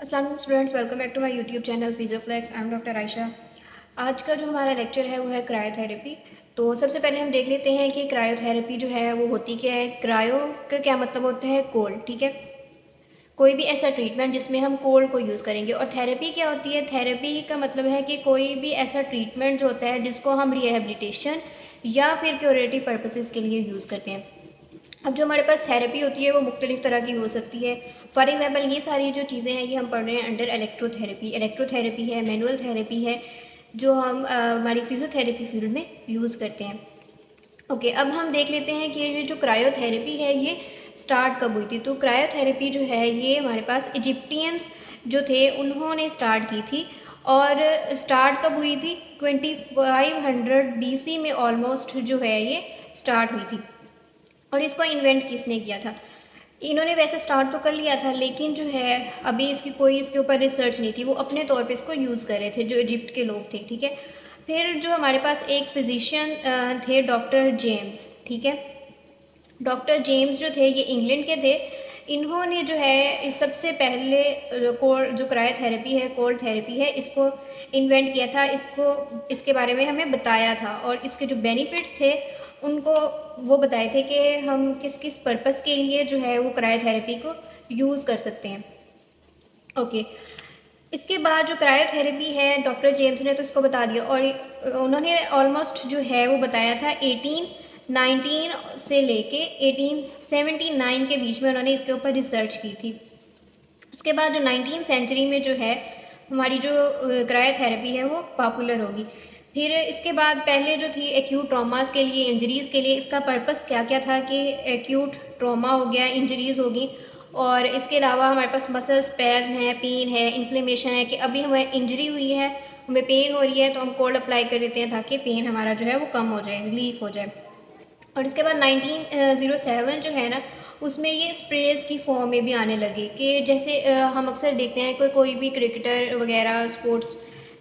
अस्सलाम students, welcome back to my YouTube channel Physioflex. I am doctor Ayesha. आज का जो हमारा लेक्चर है वो है क्रायोथेरेपी। तो सबसे पहले हम देख लेते हैं कि क्रायोथेरेपी जो है वो होती क्या है। क्रायो का क्या मतलब होता है? कोल्ड। ठीक है, कोई भी ऐसा ट्रीटमेंट जिसमें हम कोल्ड को यूज़ करेंगे। और थेरेपी क्या होती है? थेरेपी का मतलब है कि कोई भी ऐसा ट्रीटमेंट जो होता है जिसको हम रिहेबिलिटेशन या फिर क्यूरेटिव पर्पसेस के लिए यूज़ करते हैं। अब जो हमारे पास थेरेपी होती है वो मुख्तलिफ तरह की हो सकती है। फॉर एग्जांपल ये सारी जो चीज़ें हैं ये हम पढ़ रहे हैं अंडर इलेक्ट्रोथेरेपी। इलेक्ट्रोथेरेपी है, मैनुअल थेरेपी है, जो हम हमारी फिजियोथेरेपी फील्ड में यूज़ करते हैं। ओके, अब हम देख लेते हैं कि ये जो क्रायोथेरेपी है ये स्टार्ट कब हुई थी। तो क्रायोथेरेपी जो है ये हमारे पास इजिप्टियंस जो थे उन्होंने स्टार्ट की थी। और स्टार्ट कब हुई थी? 2500 BC में ऑलमोस्ट जो है ये स्टार्ट हुई थी। और इसको इन्वेंट किसने किया था? इन्होंने वैसे स्टार्ट तो कर लिया था, लेकिन जो है अभी इसकी कोई इसके ऊपर रिसर्च नहीं थी। वो अपने तौर पे इसको यूज़ कर रहे थे जो इजिप्ट के लोग थे। ठीक है, फिर जो हमारे पास एक फिजिशियन थे डॉक्टर जेम्स। ठीक है, डॉक्टर जेम्स जो थे ये इंग्लैंड के थे। इन्होंने जो है इस सबसे पहले जो क्रायोथेरेपी है, कोल्ड थेरेपी है, इसको इन्वेंट किया था। इसके बारे में हमें बताया था और इसके जो बेनिफिट्स थे उनको वो बताए थे कि हम किस किस पर्पस के लिए जो है वो क्रायोथेरेपी को यूज़ कर सकते हैं। ओके, इसके बाद जो क्रायोथेरेपी है डॉक्टर जेम्स ने तो इसको बता दिया। और उन्होंने ऑलमोस्ट जो है वो बताया था 1819 से लेके 1879 के बीच में उन्होंने इसके ऊपर रिसर्च की थी। उसके बाद जो 19th सेंचुरी में जो है हमारी जो क्रायोथेरेपी है वो पॉपुलर होगी। फिर इसके बाद पहले जो थी एक्यूट ट्रॉमास के लिए, इंजरीज़ के लिए, इसका पर्पस क्या क्या था कि एक्यूट ट्रॉमा हो गया, इंजरीज़ होगी। और इसके अलावा हमारे पास मसल स्पैज़म है, पेन है, इन्फ्लेमेशन है कि अभी हमें इंजरी हुई है, हमें पेन हो रही है तो हम कोल्ड अप्लाई कर देते हैं ताकि पेन हमारा जो है वो कम हो जाए, रिलीफ हो जाए। और इसके बाद 1907 जो है ना उसमें ये स्प्रेज की फॉर्म में भी आने लगे कि जैसे हम अक्सर देखते हैं कोई भी क्रिकेटर वगैरह स्पोर्ट्स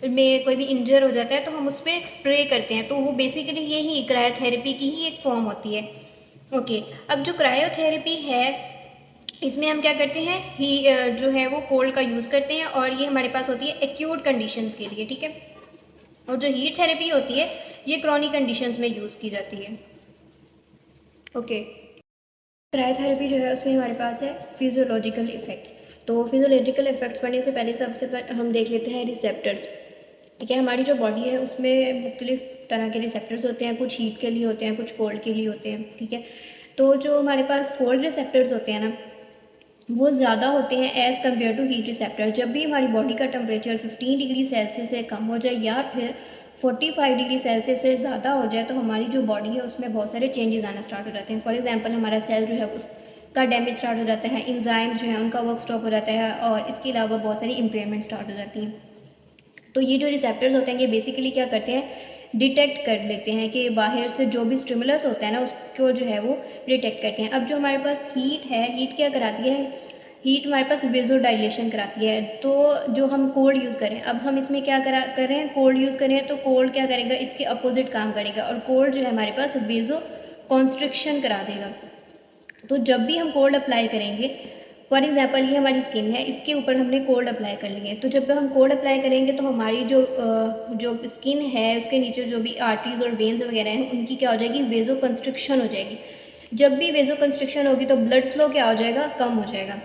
में कोई भी इंजर हो जाता है तो हम उस पर एक स्प्रे करते हैं। तो वो बेसिकली यही क्रायोथेरेपी की ही एक फॉर्म होती है। ओके, अब जो क्रायोथेरेपी है इसमें हम क्या करते हैं ही जो है वो कोल्ड का यूज़ करते हैं और ये हमारे पास होती है एक्यूट कंडीशंस के लिए। ठीक है, और जो हीट थेरेपी होती है ये क्रॉनिक कंडीशंस में यूज़ की जाती है। ओके, क्रायोथेरेपी जो है उसमें हमारे पास है फिजियोलॉजिकल इफ़ेक्ट्स। तो फिजियोलॉजिकल इफ़ेक्ट्स पढ़ने से पहले सबसे पहले हम देख लेते हैं रिसेप्टर्स। ठीक है, हमारी जो बॉडी है उसमें मुख्तलिफ तरह के रिसेप्टर्स होते हैं, कुछ हीट के लिए होते हैं, कुछ कोल्ड के लिए होते हैं। ठीक है, तो जो हमारे पास कोल्ड रिसेप्टर्स होते हैं ना वो ज़्यादा होते हैं as compared to heat receptor. जब भी हमारी बॉडी का टेम्परेचर 15 डिग्री सेल्सियस से कम हो जाए या फिर 45 डिग्री सेल्सियस से ज़्यादा हो जाए तो हमारी जो बॉडी है उसमें बहुत सारे चेंजेस आना स्टार्ट हो जाते हैं। फॉर एग्जांपल हमारा सेल जो है उसका डैमेज स्टार्ट हो जाता है, एंजाइम जो है उनका वर्क स्टॉप हो जाता है और इसके अलावा बहुत सारी इम्पेयरमेंट स्टार्ट हो जाती हैं। तो ये जो रिसेप्टर्स होते हैं ये बेसिकली क्या करते हैं, डिटेक्ट कर लेते हैं कि बाहर से जो भी स्टिमुलस होता है ना उसको जो है वो डिटेक्ट करते हैं। अब जो हमारे पास हीट है, हीट क्या कराती है? हीट हमारे पास वेजो डायलेशन कराती है। तो जो हम कोल्ड यूज़ करें, अब हम इसमें क्या कर रहे हैं, कोल्ड यूज़ करें तो कोल्ड क्या करेगा, इसके अपोजिट काम करेगा और कोल्ड जो है हमारे पास वेजो कॉन्स्ट्रिक्शन करा देगा। तो जब भी हम कोल्ड अप्लाई करेंगे, फॉर एग्जांपल ये हमारी स्किन है, इसके ऊपर हमने कोल्ड अप्लाई कर ली है, तो जब हम कोल्ड अप्लाई करेंगे तो हमारी जो स्किन है उसके नीचे जो भी आर्टरीज और वेन्स वगैरह हैं उनकी क्या हो जाएगी, वेजो कंस्ट्रिक्शन हो जाएगी। जब भी वेजो कंस्ट्रिक्शन होगी तो ब्लड फ्लो क्या हो जाएगा, कम हो जाएगा।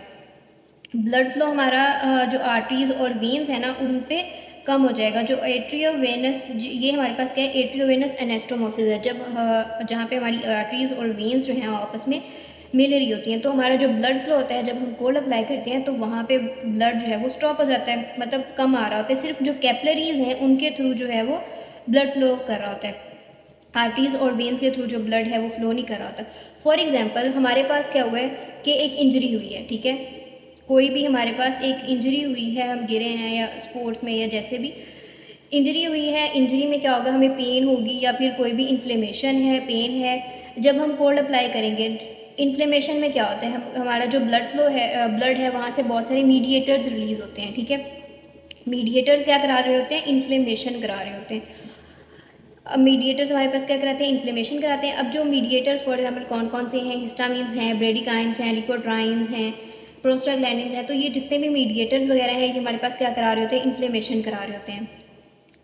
ब्लड फ्लो हमारा जो आर्टरीज और वेन्स है ना उन पे कम हो जाएगा। जो एट्रियोवेनस, ये हमारे पास क्या है, एट्रियोवेनस एनास्टोमोसिस है। जब जहाँ पे हमारी आर्टरीज और वेन्स जो हैं आपस में मिल रही होती हैं तो हमारा जो ब्लड फ्लो होता है जब हम कोल्ड अप्लाई करते हैं तो वहाँ पे ब्लड जो है वो स्टॉप हो जाता है, मतलब कम आ रहा होता है। सिर्फ जो कैपिलरीज हैं उनके थ्रू जो है वो ब्लड फ्लो कर रहा होता है, आर्टरीज और वेन्स के थ्रू जो ब्लड है वो फ्लो नहीं कर रहा होता। फॉर एग्जाम्पल हमारे पास क्या हुआ है कि एक इंजरी हुई है। ठीक है, कोई भी हमारे पास एक इंजरी हुई है, हम गिरे हैं या स्पोर्ट्स में या जैसे भी इंजरी हुई है, इंजरी में क्या होगा, हमें पेन होगी या फिर कोई भी इन्फ्लेमेशन है, पेन है। जब हम कोल्ड अप्लाई करेंगे, इन्फ्लेमेशन में क्या होता है, हमारा जो ब्लड फ्लो है, ब्लड है वहाँ से बहुत सारे मीडिएटर्स रिलीज़ होते हैं। ठीक है, मीडिएटर्स क्या करा रहे होते हैं, इन्फ्लेमेशन करा रहे होते हैं। अब मीडिएटर्स हमारे पास क्या कराते हैं, इन्फ्लेमेशन कराते हैं। अब जो मीडिएटर्स फॉर एग्जांपल कौन कौन से हैं, हिस्टामिन्स हैं, ब्रेडिकाइंस हैं, लिकोट्राइन्स हैं, प्रोस्टाग्लैंडिन्स हैं, तो ये जितने भी मीडिएटर्स वगैरह हैं ये हमारे पास क्या करा रहे होते हैं, इन्फ्लेमेशन करा रहे होते हैं।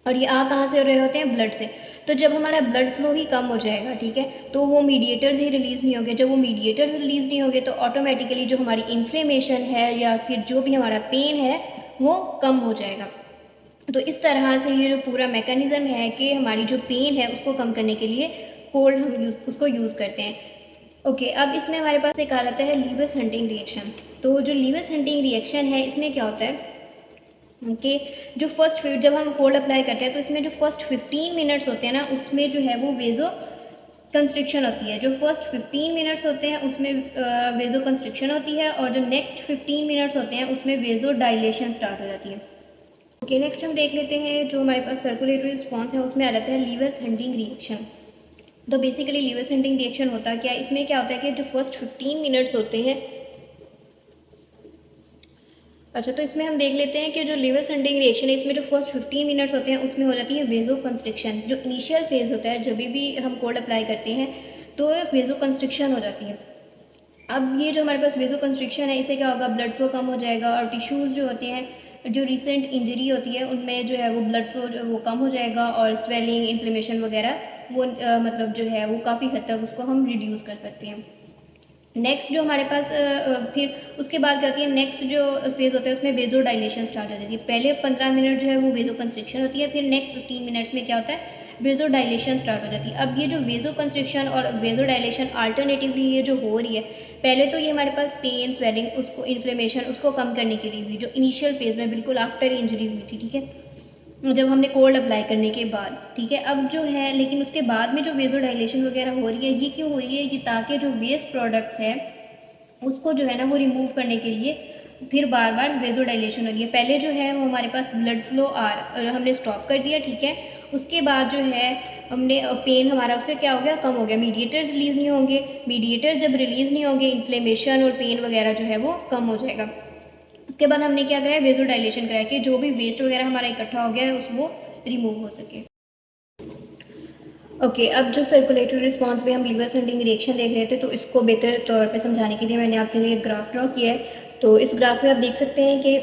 और ये आ कहाँ से हो रहे होते हैं, ब्लड से। तो जब हमारा ब्लड फ्लो ही कम हो जाएगा, ठीक है, तो वो मीडिएटर्स ही रिलीज़ नहीं होंगे। जब वो मीडिएटर्स रिलीज़ नहीं होंगे तो ऑटोमेटिकली जो हमारी इन्फ्लेमेशन है या फिर जो भी हमारा पेन है वो कम हो जाएगा। तो इस तरह से ये जो पूरा मैकेनिज़्म है कि हमारी जो पेन है उसको कम करने के लिए कोल्ड हम उसको यूज़ करते हैं। ओके, अब इसमें हमारे पास एक आ जाता है लीविस हंटिंग रिएक्शन। तो जो लीविस हंटिंग रिएक्शन है इसमें क्या होता है कि जो फर्स्ट जब हम कोल्ड अप्लाई करते हैं तो इसमें जो फर्स्ट 15 मिनट्स होते हैं ना, उसमें जो है वो वेज़ो कंस्ट्रिक्शन होती है। जो फर्स्ट 15 मिनट्स होते हैं उसमें वेज़ो कंस्ट्रिक्शन होती है, और जो नेक्स्ट 15 मिनट्स होते हैं उसमें वेज़ो डायलेशन स्टार्ट हो जाती है। ओके, नेक्स्ट हम देख लेते हैं जो हमारे पास सर्कुलेटरी रिस्पॉन्स है, उसमें आ जाता है लीविस हंटिंग रिएक्शन। तो बेसिकली लीविस हंटिंग रिएक्शन होता क्या है, इसमें क्या होता है कि जो फर्स्ट 15 मिनट्स होते हैं, अच्छा तो इसमें हम देख लेते हैं कि जो लीविस हंटिंग रिएक्शन है इसमें जो फर्स्ट 15 मिनट्स होते हैं उसमें हो जाती है वेज़ो कंस्ट्रिक्शन। जो इनिशियल फेज़ होता है जब भी हम कोल्ड अप्लाई करते हैं तो वेज़ो कंस्ट्रिक्शन हो जाती है। अब ये जो हमारे पास वेज़ो कंस्ट्रिक्शन है इससे क्या होगा, ब्लड फ्लो कम हो जाएगा, और टिश्यूज़ जो होते हैं, जो रिसेंट इंजरी होती है उनमें जो है वो ब्लड फ्लो जो वो कम हो जाएगा, और स्वेलिंग, इन्फ्लेमेशन वगैरह वो मतलब जो है वो काफ़ी हद तक उसको हम रिड्यूस कर सकते हैं। नेक्स्ट जो हमारे पास फिर उसके बाद क्या होती है, नेक्स्ट जो फेज़ होता है उसमें वेज़ो डायलेशन स्टार्ट हो जाती है। पहले 15 मिनट जो है वो वेज़ो कंस्ट्रिक्शन होती है, फिर नेक्स्ट 15 मिनट्स में क्या होता है, वेज़ो डायलेशन स्टार्ट हो जाती है। अब ये जो वेज़ो कंस्ट्रिक्शन और वेज़ो डायलेशन अल्टरनेटिवली ये जो हो रही है, पहले तो ये हमारे पास पेन, स्वेलिंग, उसको इन्फ्लेमेशन उसको कम करने के लिए हुई, जो इनिशियल फेज़ में बिल्कुल आफ्टर इंजरी हुई थी, ठीक है, जब हमने कोल्ड अप्लाई करने के बाद, ठीक है। अब जो है लेकिन उसके बाद में जो वेज़ो डायलेशन वगैरह हो रही है, ये क्यों हो रही है, ये ताकि जो वेस्ट प्रोडक्ट्स हैं उसको जो है ना वो रिमूव करने के लिए फिर बार बार वेज़ो डायलेशन हो रही है। पहले जो है वो हमारे पास ब्लड फ्लो हमने स्टॉप कर दिया, ठीक है, उसके बाद जो है हमने पेन हमारा उससे क्या हो गया, कम हो गया, मीडिएटर्स रिलीज़ नहीं होंगे, मीडिएटर्स जब रिलीज़ नहीं होंगे इन्फ्लेमेशन और पेन वगैरह जो है वो कम हो जाएगा। उसके बाद हमने क्या कराया, वेज़ो डायलेशन कराया कि जो भी वेस्ट वगैरह हमारा इकट्ठा हो गया है उसको रिमूव हो सके। ओके, अब जो सर्कुलेटरी रिस्पांस में हम लीविस हंटिंग रिएक्शन देख रहे थे, तो इसको बेहतर तौर पे समझाने के लिए मैंने आपके लिए एक ग्राफ ड्रॉ किया है। तो इस ग्राफ में आप देख सकते हैं कि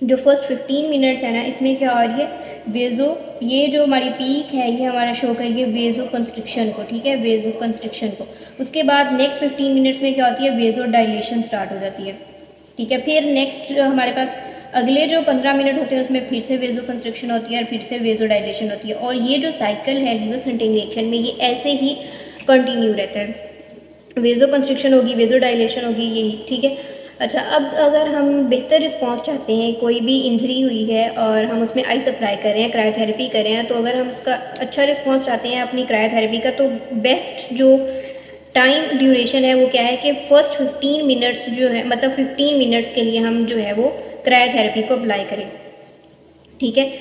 जो फर्स्ट 15 मिनट्स है ना, इसमें क्या हो रही है, वेज़ो, ये जो हमारी पीक है ये हमारा शो कर रही है वेज़ो कंस्ट्रिक्शन को, ठीक है, वेज़ो कंस्ट्रिक्शन को। उसके बाद नेक्स्ट 15 मिनट्स में क्या होती है, वेज़ो डायलेशन स्टार्ट हो जाती है, ठीक है। फिर नेक्स्ट हमारे पास अगले जो 15 मिनट होते हैं उसमें फिर से वेज़ो कंस्ट्रिक्शन होती है और फिर से वेज़ो डायलेशन होती है, और ये जो साइकिल है लीविस हंटिंग रिएक्शन में ये ऐसे ही कंटिन्यू रहता है, वेज़ो कंस्ट्रिक्शन होगी, वेज़ो डायलेशन होगी, यही, ठीक है। अच्छा, अब अगर हम बेहतर रिस्पांस चाहते हैं, कोई भी इंजरी हुई है और हम उसमें आइस अप्लाई कर रहे हैं, क्रायोथेरेपी कर रहे हैं, तो अगर हम उसका अच्छा रिस्पांस चाहते हैं अपनी क्रायोथेरेपी का, तो बेस्ट जो टाइम ड्यूरेशन है वो क्या है कि फ़र्स्ट 15 मिनट्स जो है, मतलब 15 मिनट्स के लिए हम जो है वो क्रायोथेरेपी को अप्लाई करें, ठीक है।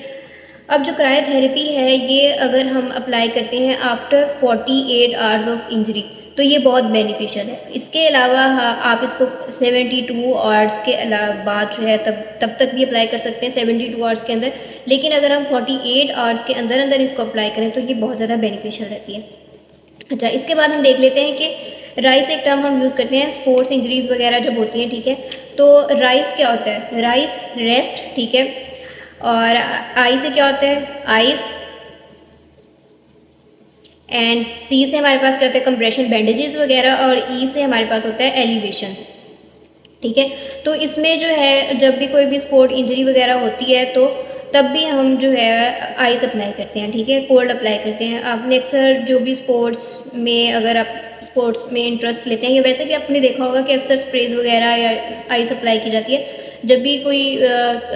अब जो क्रायोथेरेपी है ये अगर हम अप्लाई करते हैं आफ्टर 48 आवर्स ऑफ इंजरी, तो ये बहुत बेनिफिशियल है। इसके अलावा आप इसको 72 आवर्स के बाद जो है तब तक भी अप्लाई कर सकते हैं, 72 आवर्स के अंदर। लेकिन अगर हम 48 आवर्स के अंदर अंदर इसको अप्लाई करें तो ये बहुत ज़्यादा बेनिफिशियल रहती है। अच्छा, इसके बाद हम देख लेते हैं कि राइस एक टर्म हम यूज़ करते हैं स्पोर्ट्स इंजरीज़ वगैरह जब होती हैं, ठीक है। तो राइस क्या होता है, राइस रेस्ट, ठीक है, और आई से क्या होता है, आइस, एंड सी से हमारे पास क्या होता है, कंप्रेशन बैंडेजेस वगैरह, और ई से हमारे पास होता है एलिवेशन, ठीक है। तो इसमें जो है जब भी कोई भी स्पोर्ट इंजरी वगैरह होती है तो तब भी हम जो है आइस अप्लाई करते हैं, ठीक है, कोल्ड अप्लाई करते हैं। आपने अक्सर जो भी स्पोर्ट्स में, अगर आप स्पोर्ट्स में इंटरेस्ट लेते हैं, या वैसे भी आपने देखा होगा कि अक्सर स्प्रेज वगैरह या आइस अप्लाई की जाती है। जब भी कोई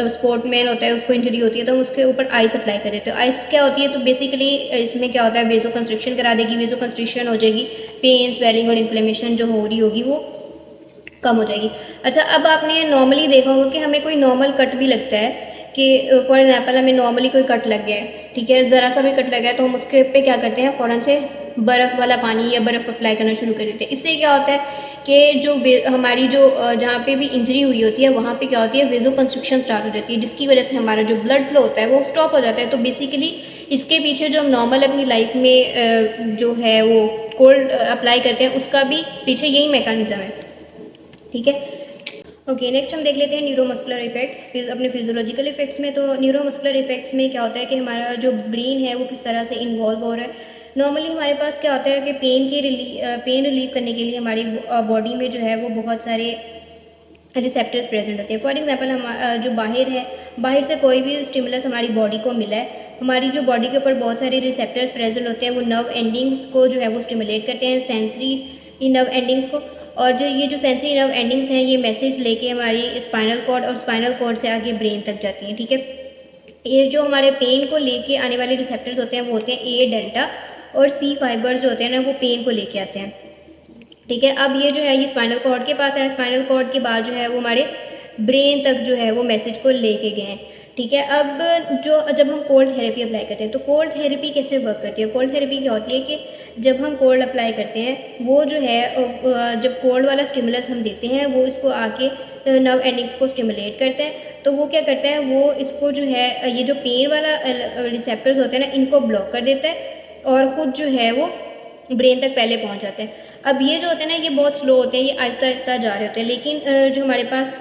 स्पोर्टमैन होता है उसको इंजरी होती है तो हम उसके ऊपर आइस अप्लाई कर देते हैं। आइस क्या होती है, तो बेसिकली इसमें क्या होता है, वेज़ो कंस्ट्रिक्शन करा देगी, वेज़ो कंस्ट्रिक्शन हो जाएगी, पेन, स्वेलिंग और इन्फ्लेमेशन जो हो रही होगी वो कम हो जाएगी। अच्छा, अब आपने नॉर्मली देखा होगा कि हमें कोई नॉर्मल कट भी लगता है कि फॉर एग्जांपल हमें नॉर्मली कोई कट लग गया है, ठीक है, ज़रा सा भी कट लगा है, तो हम उसके पे क्या करते हैं, फ़ौरन से बर्फ़ वाला पानी या बर्फ़ अप्लाई करना शुरू कर देते हैं। इससे क्या होता है कि जो हमारी जो जहाँ पे भी इंजरी हुई होती है वहाँ पे क्या होती है, वेज़ो कंस्ट्रिक्शन स्टार्ट हो जाती है, जिसकी वजह से हमारा जो ब्लड फ्लो होता है वो स्टॉप हो जाता है। तो बेसिकली इसके पीछे जो हम नॉर्मल अपनी लाइफ में जो है वो कोल्ड अप्लाई करते हैं उसका भी पीछे यही मैकेनिज़्म है, ठीक है। ओके, नेक्स्ट हम देख लेते हैं न्यूरोमस्कुलर इफेक्ट्स। अपने फिजियोलॉजिकल इफेक्ट्स में तो न्यूरोमस्कुलर इफेक्ट्स में क्या होता है कि हमारा जो ब्रेन है वो किस तरह से इन्वॉल्व हो रहा है। नॉर्मली हमारे पास क्या होता है कि पेन रिलीव करने के लिए हमारी बॉडी में जो है वो बहुत सारे रिसेप्टर्स प्रेजेंट होते हैं। फॉर एग्जांपल हम जो बाहर से कोई भी स्टिमुलस हमारी बॉडी को मिला है, हमारी जो बॉडी के ऊपर बहुत सारे रिसेप्टर्स प्रेजेंट होते हैं, वो नर्व एंडिंग्स को जो है वो स्टिमुलेट करते हैं, सेंसरी नर्व एंडिंग्स को। और जो सेंसरी नर्व एंडिंग्स हैं, ये मैसेज लेके हमारी स्पाइनल कॉर्ड और स्पाइनल कॉर्ड से आगे ब्रेन तक जाती हैं, ठीक है। ये जो हमारे पेन को लेके आने वाले रिसेप्टर्स होते हैं वो होते हैं ए डेल्टा, और सी फाइबर्स जो होते हैं ना वो पेन को लेके आते हैं, ठीक है। अब ये जो है ये स्पाइनल कॉर्ड के पास है, स्पाइनल कॉर्ड के बाद जो है वो हमारे ब्रेन तक जो है वो मैसेज को लेके गए हैं, ठीक है। अब जब हम कोल्ड थेरेपी अप्लाई करते हैं तो कोल्ड थेरेपी कैसे वर्क करती है। कोल्ड थेरेपी क्या होती है कि जब हम कोल्ड अप्लाई करते हैं, वो जो है जब कोल्ड वाला स्टिमुलस हम देते हैं वो इसको आके नर्व एंडिंग्स को स्टिमुलेट करता है, तो वो क्या करता है, वो इसको जो है ये जो पेन वाला रिसेप्टर्स होते हैं ना, इनको ब्लॉक कर देता है और ख़ुद जो है वो ब्रेन तक पहले पहुंच जाते हैं। अब ये जो होते हैं ना, ये बहुत स्लो होते हैं, ये आहिस्ता आहिस्ता जा रहे होते हैं, लेकिन जो हमारे पास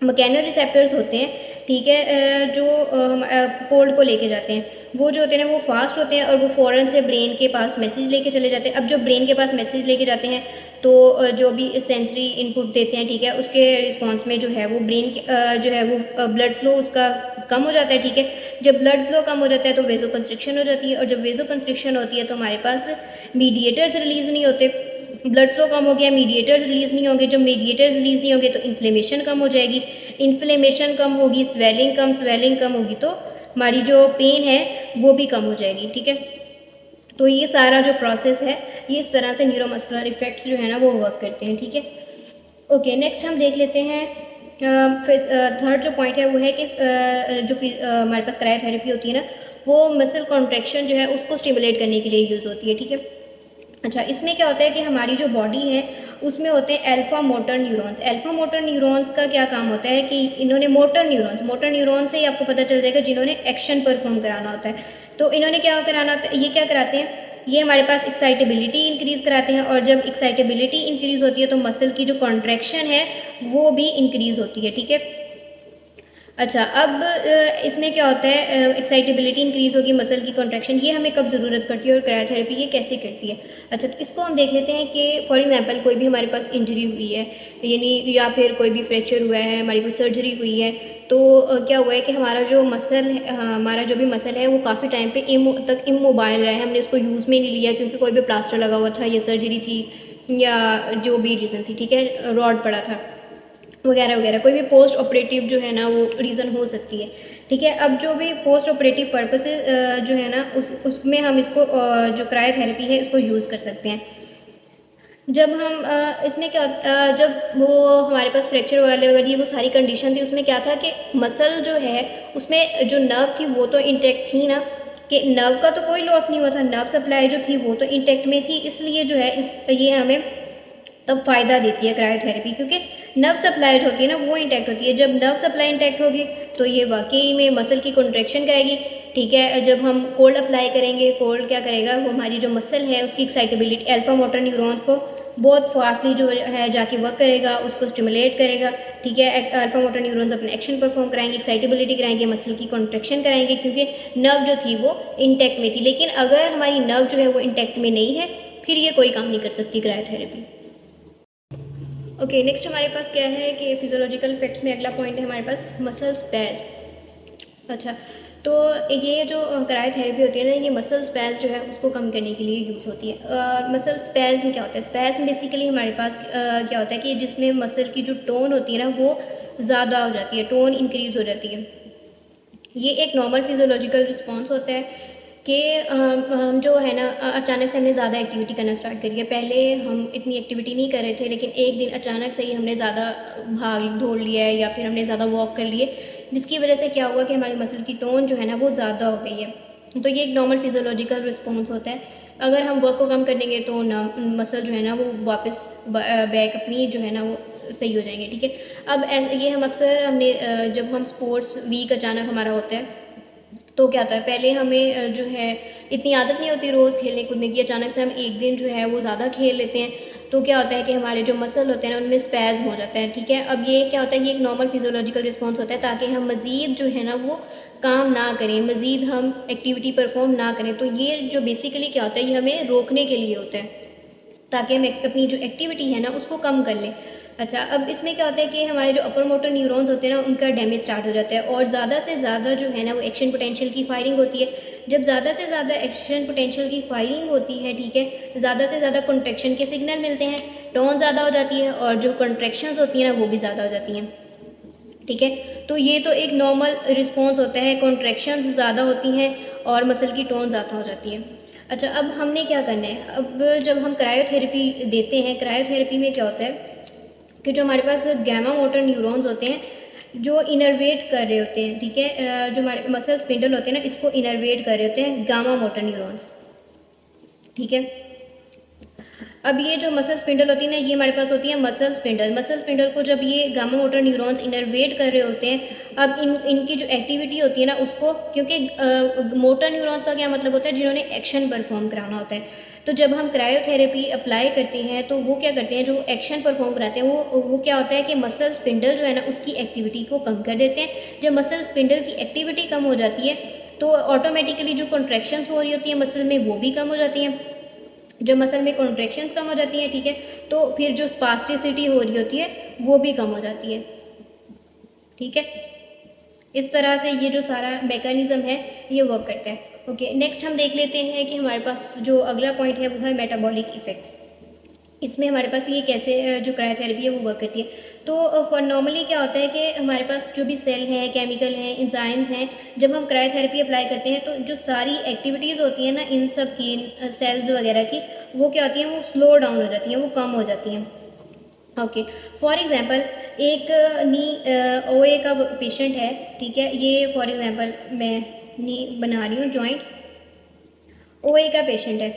मैकेनो रिसेप्टर्स होते हैं, ठीक है, जो हम कोल्ड को लेके जाते हैं, वो जो होते हैं ना वो फास्ट होते हैं और वो फ़ौरन से ब्रेन के पास मैसेज लेके चले जाते हैं। अब जो ब्रेन के पास मैसेज लेके जाते हैं तो जो भी सेंसरी इनपुट देते हैं, ठीक है, उसके रिस्पॉन्स में जो है वो ब्रेन जो है वो ब्लड फ्लो उसका कम हो जाता है, ठीक है। जब ब्लड फ्लो कम हो जाता है तो वेजो कंस्ट्रिक्शन हो जाती है, और जब वेजो कंस्ट्रिक्शन होती है तो हमारे पास मीडिएटर्स रिलीज़ नहीं होते। ब्लड फ्लो कम हो गया, मीडिएटर्स रिलीज़ नहीं होंगे, जब मीडिएटर्स रिलीज़ नहीं होंगे तो इन्फ्लेमेशन कम हो जाएगी, इन्फ्लेमेशन कम होगी, स्वेलिंग कम होगी, तो हमारी जो पेन है वो भी कम हो जाएगी, ठीक है। तो ये सारा जो प्रोसेस है ये इस तरह से न्यूरोमस्कुलर इफेक्ट्स जो है ना वो वर्क करते हैं, ठीक है। ओके, नेक्स्ट हम देख लेते हैं थर्ड जो पॉइंट है वो है कि जो हमारे पास क्रायोथेरेपी होती है ना, वो मसल कॉन्ट्रैक्शन जो है उसको स्टिमुलेट करने के लिए यूज़ होती है, ठीक है। अच्छा, इसमें क्या होता है कि हमारी जो बॉडी है उसमें होते हैं alpha motor neurons. Alpha motor neurons का क्या काम होता है कि इन्होंने मोटर न्यूरॉन्स से ही आपको पता चल जाएगा जिन्होंने एक्शन परफॉर्म कराना होता है। तो इन्होंने क्या कराना होता है, ये क्या कराते हैं, ये हमारे पास एक्साइटेबिलिटी इंक्रीज़ कराते हैं, और जब एक्साइटेबिलिटी इंक्रीज़ होती है तो मसल की जो कॉन्ट्रैक्शन है वो भी इंक्रीज़ होती है, ठीक है। अच्छा, अब इसमें क्या होता है, एक्साइटेबिलिटी इंक्रीज़ होगी, मसल की कॉन्ट्रैक्शन, ये हमें कब ज़रूरत पड़ती है और क्रायोथेरेपी ये कैसे करती है। अच्छा, तो इसको हम देख लेते हैं कि फॉर एग्जांपल कोई भी हमारे पास इंजरी हुई है, यानी या फिर कोई भी फ्रैक्चर हुआ है, हमारी कोई सर्जरी हुई है, तो क्या हुआ है कि हमारा जो मसल है, हमारा जो भी मसल है वो काफ़ी टाइम पे इमोबाइल रहा है, हमने इसको यूज़ में नहीं लिया क्योंकि कोई भी प्लास्टर लगा हुआ था, या सर्जरी थी, या जो भी रीज़न थी, ठीक है, रॉड पड़ा था वगैरह वगैरह, कोई भी पोस्ट ऑपरेटिव जो है ना वो रीज़न हो सकती है, ठीक है। अब जो भी पोस्ट ऑपरेटिव पर्पसेस जो है ना उसमें हम इसको जो क्रायोथेरेपी है इसको यूज़ कर सकते हैं। जब हम इसमें क्या जब वो हमारे पास फ्रैक्चर वाली वो सारी कंडीशन थी, उसमें क्या था कि मसल जो है उसमें जो नर्व थी वो तो इंटैक्ट थी ना, कि नर्व का तो कोई लॉस नहीं हुआ था, नर्व सप्लाई जो थी वो तो इंटैक्ट में थी, इसलिए जो है ये हमें तब फ़ायदा देती है क्रायोथेरेपी, क्योंकि नर्व सप्लाई जो होती है ना वो इंटैक्ट होती है। जब नर्व सप्लाई इंटैक्ट होगी तो ये वाकई में मसल की कॉन्ट्रैक्शन कराएगी, ठीक है। जब हम कोल्ड अप्लाई करेंगे, कोल्ड क्या करेगा, वो हमारी जो मसल है उसकी एक्साइटेबिलिटी, अल्फा मोटर न्यूरॉन्स को बहुत फास्टली जो है जाके वर्क करेगा, उसको स्टिमुलेट करेगा, ठीक है। अल्फा मोटर न्यूरॉन्स अपने एक्शन परफॉर्म कराएंगे, एक्साइटेबिलिटी कराएंगे, मसल की कॉन्ट्रैक्शन कराएंगे, क्योंकि नर्व जो थी वो इंटैक्ट में थी। लेकिन अगर हमारी नर्व जो है वो इंटैक्ट में नहीं है, फिर ये कोई काम नहीं कर सकती क्रायोथेरेपी। ओके, नेक्स्ट हमारे पास क्या है कि फिजियोलॉजिकल इफेक्ट्स में अगला पॉइंट है हमारे पास मसल स्पैज़म। अच्छा, तो ये जो क्रायोथेरेपी होती है ना, ये मसल स्पैज़म जो है उसको कम करने के लिए यूज़ होती है। मसल स्पैज़म क्या होता है, स्पैज़म बेसिकली हमारे पास क्या होता है कि जिसमें मसल की जो टोन होती है ना वो ज़्यादा हो जाती है, टोन इंक्रीज़ हो जाती है। ये एक नॉर्मल फिजियोलॉजिकल रिस्पॉन्स होता है कि हम जो है ना अचानक से हमने ज़्यादा एक्टिविटी करना स्टार्ट करी है। पहले हम इतनी एक्टिविटी नहीं कर रहे थे, लेकिन एक दिन अचानक से ही हमने ज़्यादा भाग दौड़ लिया है, या फिर हमने ज़्यादा वॉक कर लिए, जिसकी वजह से क्या हुआ कि हमारी मसल की टोन जो है ना वो ज़्यादा हो गई है। तो ये एक नॉर्मल फिजियोलॉजिकल रिस्पॉन्स होता है। अगर हम वर्क को कम कर देंगे तो मसल जो है ना वो वापस बैक अपनी जो है ना वो सही हो जाएंगे, ठीक है। अब ये हम अक्सर हमने जब हम स्पोर्ट्स वीक अचानक हमारा होता है तो क्या होता है, पहले हमें जो है इतनी आदत नहीं होती रोज़ खेलने कूदने की, अचानक से हम एक दिन जो है वो ज़्यादा खेल लेते हैं, तो क्या होता है कि हमारे जो मसल होते हैं ना उनमें स्पैज़म हो जाता है, ठीक है। अब ये क्या होता है, ये एक नॉर्मल फिजियोलॉजिकल रिस्पॉन्स होता है, ताकि हम मज़ीद जो है ना वो काम ना करें, मज़ीद हम एक्टिविटी परफॉर्म ना करें। तो ये जो बेसिकली क्या होता है, ये हमें रोकने के लिए होता है, ताकि हम अपनी जो एक्टिविटी है ना उसको कम कर लें। अच्छा, अब इसमें क्या होता है कि हमारे जो अपर मोटर न्यूरॉन्स होते हैं ना उनका डैमेज स्टार्ट हो जाता है, और ज़्यादा से ज़्यादा जो है ना वो एक्शन पोटेंशियल की फायरिंग होती है। जब ज़्यादा से ज़्यादा एक्शन पोटेंशियल की फायरिंग होती है, ठीक है, ज़्यादा से ज़्यादा कॉन्ट्रैक्शन के सिग्नल मिलते हैं, टोन ज़्यादा हो जाती है, और जो कॉन्ट्रैक्शंस होती हैं ना वो भी ज़्यादा हो जाती हैं, ठीक है। तो ये तो एक नॉर्मल रिस्पॉन्स होता है, कॉन्ट्रैक्शंस ज़्यादा होती हैं और मसल की टोन ज़्यादा हो जाती है। अच्छा, अब हमने क्या करना है, अब जब हम क्रायोथेरेपी देते हैं, क्रायोथेरेपी में क्या होता है कि जो हमारे पास गैमा मोटर न्यूरॉन्स होते हैं जो इनर्वेट कर रहे होते हैं, ठीक है, जो हमारे मसल स्पिंडल होते हैं ना इसको इनर्वेट कर रहे होते हैं गामा मोटर न्यूरॉन्स, ठीक है। अब ये जो मसल स्पिंडल होती है ना, ये हमारे पास होती है मसल स्पिंडल। मसल स्पिंडल को जब ये गामा मोटर न्यूरॉन्स इनर्वेट कर रहे होते हैं, अब इनकी जो एक्टिविटी होती है ना उसको, क्योंकि मोटर न्यूरॉन्स का क्या मतलब होता है, जिन्होंने एक्शन परफॉर्म कराना होता है। तो जब हम क्रायोथेरेपी अप्लाई करते हैं तो वो क्या करते हैं, जो एक्शन परफॉर्म कराते हैं वो क्या होता है कि मसल स्पिंडल जो है ना उसकी एक्टिविटी को कम कर देते हैं। जब मसल स्पिंडल की एक्टिविटी कम हो जाती है तो ऑटोमेटिकली जो कॉन्ट्रैक्शंस हो रही होती है मसल में वो भी कम हो जाती हैं। जब मसल में कॉन्ट्रैक्शंस कम हो जाती हैं, ठीक है, तो फिर जो स्पास्टिसिटी हो रही होती है वो भी कम हो जाती है, ठीक है। इस तरह से ये जो सारा मैकेनिज़्म है ये वर्क करता है। ओके, नेक्स्ट हम देख लेते हैं कि हमारे पास जो अगला पॉइंट है वो है मेटाबॉलिक इफ़ेक्ट्स। इसमें हमारे पास ये कैसे जो क्रायोथेरेपी है वो वर्क करती है। तो फॉर नॉर्मली क्या होता है कि हमारे पास जो भी सेल हैं, केमिकल हैं, एंजाइम्स हैं, जब हम क्रायोथेरेपी अप्लाई करते हैं तो जो सारी एक्टिविटीज़ होती हैं ना इन सब की, सेल्स वगैरह की, वो क्या होती हैं, वो स्लो डाउन हो जाती हैं, वो कम हो जाती हैं। ओके, फॉर एग्ज़ाम्पल एक नी ओए का पेशेंट है, ठीक है, ये फॉर एग्ज़ाम्पल मैं नी बना रही हूँ जॉइंट, ओए का पेशेंट है,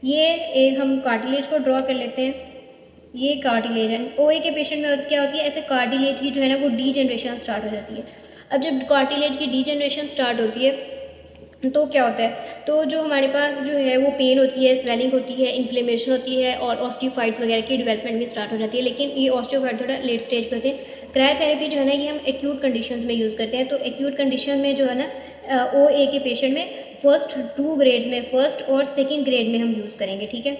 ये एक हम कार्टिलेज को ड्रॉ कर लेते हैं, ये कार्टिलेज है। ओए के पेशेंट में क्या होती है, ऐसे कार्टिलेज की जो है ना वो डीजनरेशन स्टार्ट हो जाती है। अब जब कार्टिलेज की डीजनरेशन स्टार्ट होती है तो क्या होता है, तो जो हमारे पास जो है वो पेन होती है, स्वेलिंग होती है, इन्फ्लेमेशन होती है, और ऑस्टियोफाइट्स वगैरह की डेवलपमेंट भी स्टार्ट हो जाती है। लेकिन ये ऑस्टियोफाइट थोड़ा लेट स्टेज पर होते हैं। क्रायोथेरेपी जो है ना ये हम एक्यूट कंडीशंस में यूज़ करते हैं। तो एक्यूट कंडीशन में जो है ना ओ ए के पेशेंट में फर्स्ट 2 ग्रेड्स में, फर्स्ट और सेकेंड ग्रेड में हम यूज़ करेंगे, ठीक है,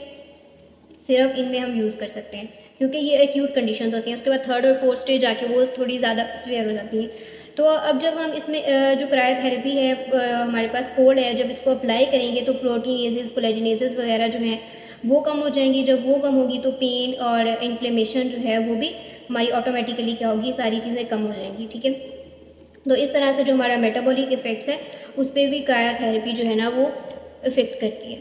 सिर्फ इनमें हम यूज़ कर सकते हैं, क्योंकि ये एक्यूट कंडीशंस होती हैं। उसके बाद थर्ड और फोर्थ स्टेज आके वो थोड़ी ज़्यादा सीवियर हो जाती हैं। तो अब जब हम इसमें जो क्रायोथेरेपी है, हमारे पास कोड है, जब इसको अप्लाई करेंगे तो प्रोटीनेजेस, कोलेजिनेजेस वगैरह जो हैं वो कम हो जाएंगी। जब वो कम होगी तो पेन और इन्फ्लेमेशन जो है वो भी हमारी ऑटोमेटिकली क्या होगी, सारी चीज़ें कम हो जाएंगी, ठीक है। तो इस तरह से जो हमारा मेटाबॉलिक इफ़ेक्ट्स है उस पर भी क्रायोथेरेपी जो है ना वो इफ़ेक्ट करती है।